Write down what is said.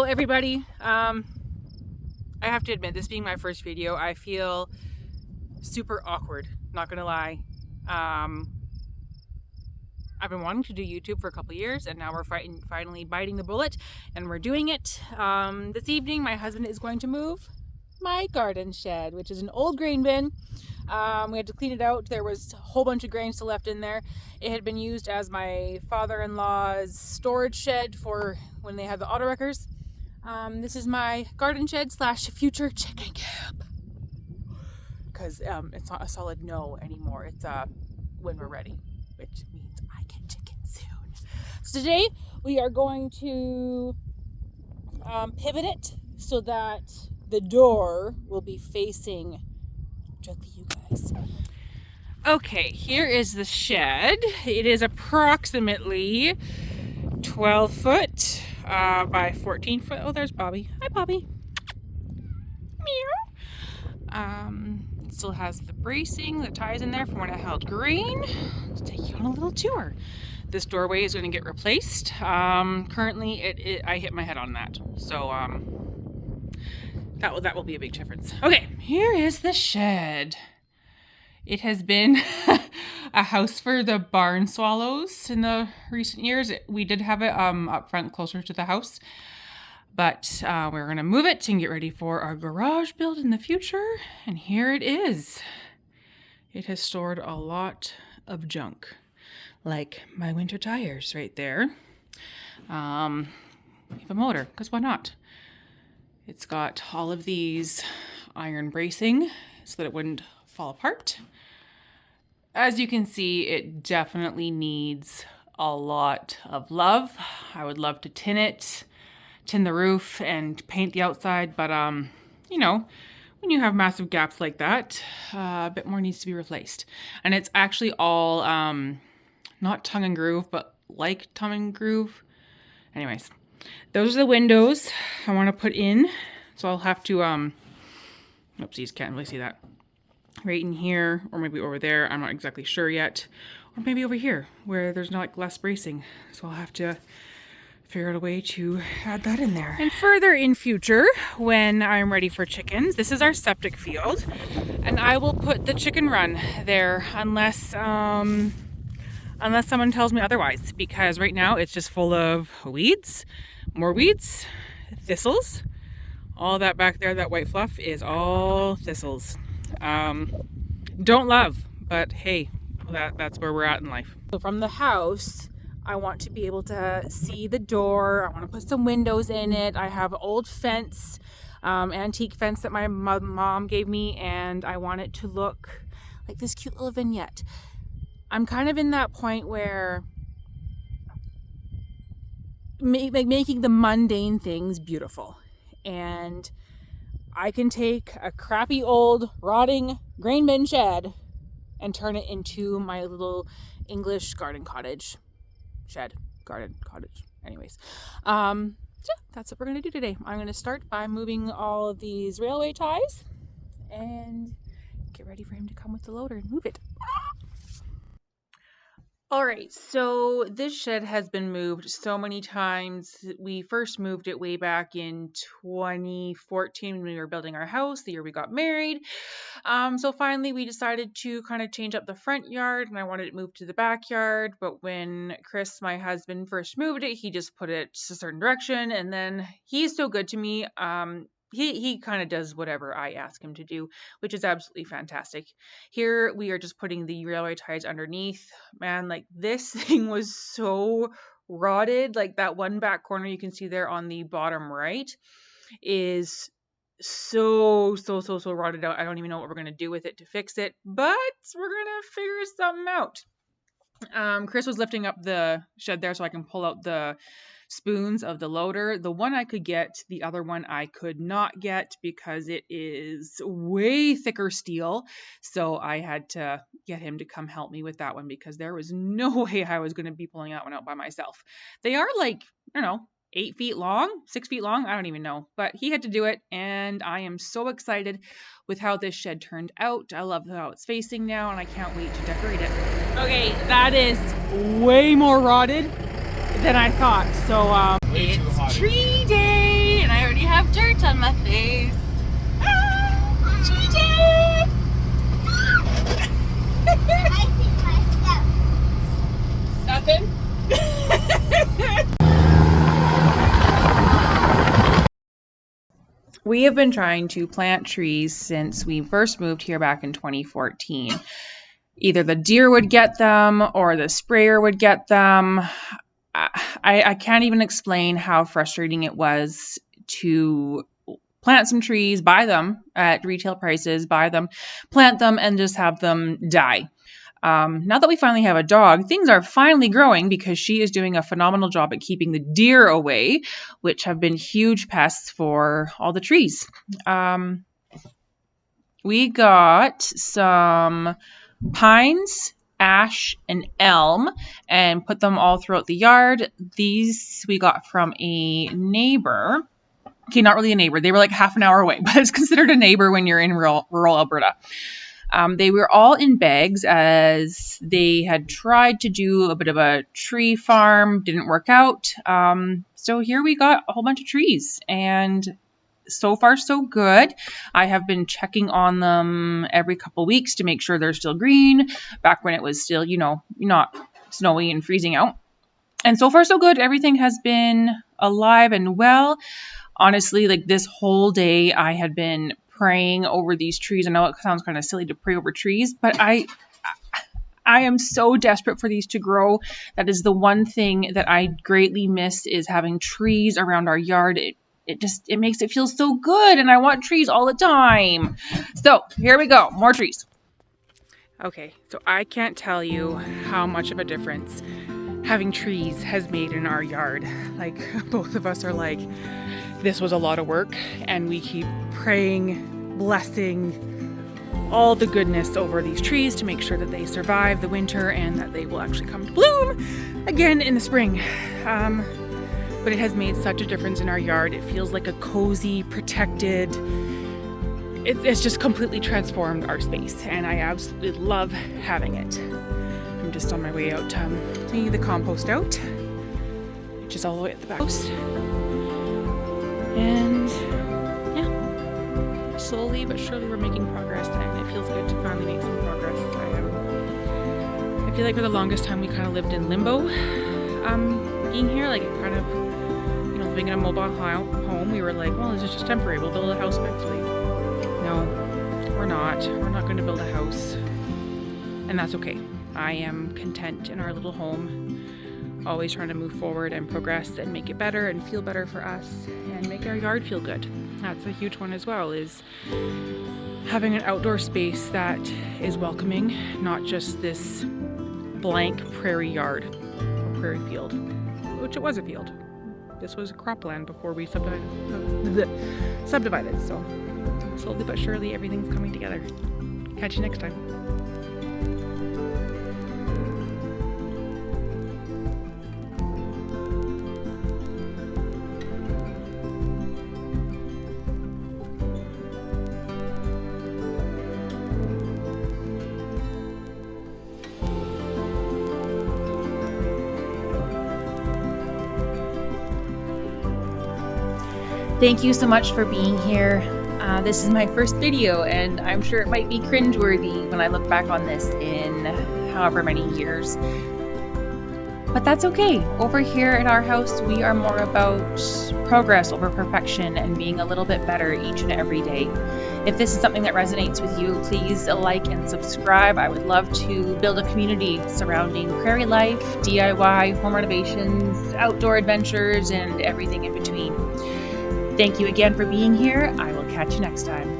everybody. I have to admit, this being my first video, I feel super awkward, not gonna lie. I've been wanting to do YouTube for a couple years, and now we're finally biting the bullet and we're doing it. This evening my husband is going to move my garden shed, which is an old grain bin. We had to clean it out. There was a whole bunch of grain still left in there. It had been used as my father-in-law's storage shed for when they had the auto wreckers. This is my garden shed slash future chicken coop, because it's not a solid no anymore. It's when we're ready, which means I get chicken soon. So today we are going to pivot it so that the door will be facing directly you guys. Okay, here is the shed. It is approximately 12 foot by 14 foot. Oh, there's Bobby. Hi, Bobby. Meow. It still has the bracing that ties in there from when I held grain. Let's take you on a little tour. This doorway is going to get replaced. Currently, I hit my head on that, so that will be a big difference. Okay, here is the shed. It has been a house for the barn swallows in the recent years. We did have it up front closer to the house, but we're gonna move it and get ready for our garage build in the future. And here it is. It has stored a lot of junk, like my winter tires right there. We have a motor, because why not? It's got all of these iron bracing so that it wouldn't fall apart. As you can see, it definitely needs a lot of love. I would love to tin the roof and paint the outside, but you know, when you have massive gaps like that, a bit more needs to be replaced. And it's actually all not tongue and groove, but like tongue and groove. Anyways, those are the windows I want to put in. So I'll have to oopsies, can't really see that. Right in here, or maybe over there, I'm not exactly sure yet. Or maybe over here, where there's not like less bracing. So I'll have to figure out a way to add that in there. And further in future, when I'm ready for chickens, this is our septic field, and I will put the chicken run there unless someone tells me otherwise, because right now it's just full of weeds, more weeds, thistles. All that back there, that white fluff, is all thistles. Don't love, but hey, that's where we're at in life. So from the house, I want to be able to see the door. I want to put some windows in it. I have old fence, antique fence that my mom gave me, and I want it to look like this cute little vignette. I'm kind of in that point where making the mundane things beautiful. And I can take a crappy old rotting grain bin shed and turn it into my little English garden cottage. Anyways, yeah, that's what we're gonna do today. I'm gonna start by moving all of these railway ties and get ready for him to come with the loader and move it. All right, so this shed has been moved so many times. We first moved it way back in 2014 when we were building our house, the year we got married. So finally we decided to kind of change up the front yard, and I wanted it moved to the backyard. But when Chris, my husband, first moved it, he just put it a certain direction, and then he's so good to me. He kind of does whatever I ask him to do, which is absolutely fantastic. Here we are just putting the railway ties underneath. Man, like this thing was so rotted. Like that one back corner you can see there on the bottom right is so rotted out. I don't even know what we're going to do with it to fix it, but we're going to figure something out. Chris was lifting up the shed there so I can pull out the spoons of the loader. The one I could get, the other one I could not get because it is way thicker steel. So I had to get him to come help me with that one because there was no way I was going to be pulling that one out by myself. They are like, I don't know, 8 feet long, 6 feet long. I don't even know, but he had to do it. And I am so excited with how this shed turned out. I love how it's facing now and I can't wait to decorate it. Okay, that is way more rotted than I thought. So it's tree day have dirt on my face. Cheated! I see myself. Nothing? We have been trying to plant trees since we first moved here back in 2014. Either the deer would get them or the sprayer would get them. I can't even explain how frustrating it was to plant some trees, buy them at retail prices, buy them, plant them, and just have them die. Now that we finally have a dog, things are finally growing because she is doing a phenomenal job at keeping the deer away, which have been huge pests for all the trees. We got some pines, ash, and elm and put them all throughout the yard. These we got from a neighbor. Okay, not really a neighbor. They were like half an hour away, but it's considered a neighbor when you're in rural Alberta. They were all in bags as they had tried to do a bit of a tree farm, didn't work out. So here we got a whole bunch of trees, and so far so good. I have been checking on them every couple weeks to make sure they're still green, back when it was still, not snowy and freezing out. And so far so good. Everything has been alive and well. Honestly, like this whole day I had been praying over these trees. I know it sounds kind of silly to pray over trees, but I am so desperate for these to grow. That is the one thing that I greatly miss, is having trees around our yard. It makes it feel so good, and I want trees all the time. So here we go, more trees. Okay, so I can't tell you how much of a difference having trees has made in our yard. Like, both of us are like, this was a lot of work, and we keep praying, blessing all the goodness over these trees to make sure that they survive the winter and that they will actually come to bloom again in the spring. But it has made such a difference in our yard. It feels like a cozy, protected, it's just completely transformed our space, and I absolutely love having it. I'm just on my way out taking the compost out, which is all the way at the back. And yeah, slowly but surely we're making progress, and it feels good to finally make some progress. I feel like for the longest time we kind of lived in limbo being here, like it kind of, living in a mobile home, we were like, well, this is just temporary, we'll build a house eventually. No, we're not going to build a house, and that's okay. I am content in our little home, always trying to move forward and progress and make it better and feel better for us and make our yard feel good. That's a huge one as well, is having an outdoor space that is welcoming, not just this blank prairie yard or prairie field, which it was a field. This was cropland before we subdivided. So slowly but surely everything's coming together. Catch you next time. Thank you so much for being here. This is my first video, and I'm sure it might be cringeworthy when I look back on this in however many years. But that's okay. Over here at our house, we are more about progress over perfection and being a little bit better each and every day. If this is something that resonates with you, please like and subscribe. I would love to build a community surrounding prairie life, DIY, home renovations, outdoor adventures, and everything in between. Thank you again for being here. I will catch you next time.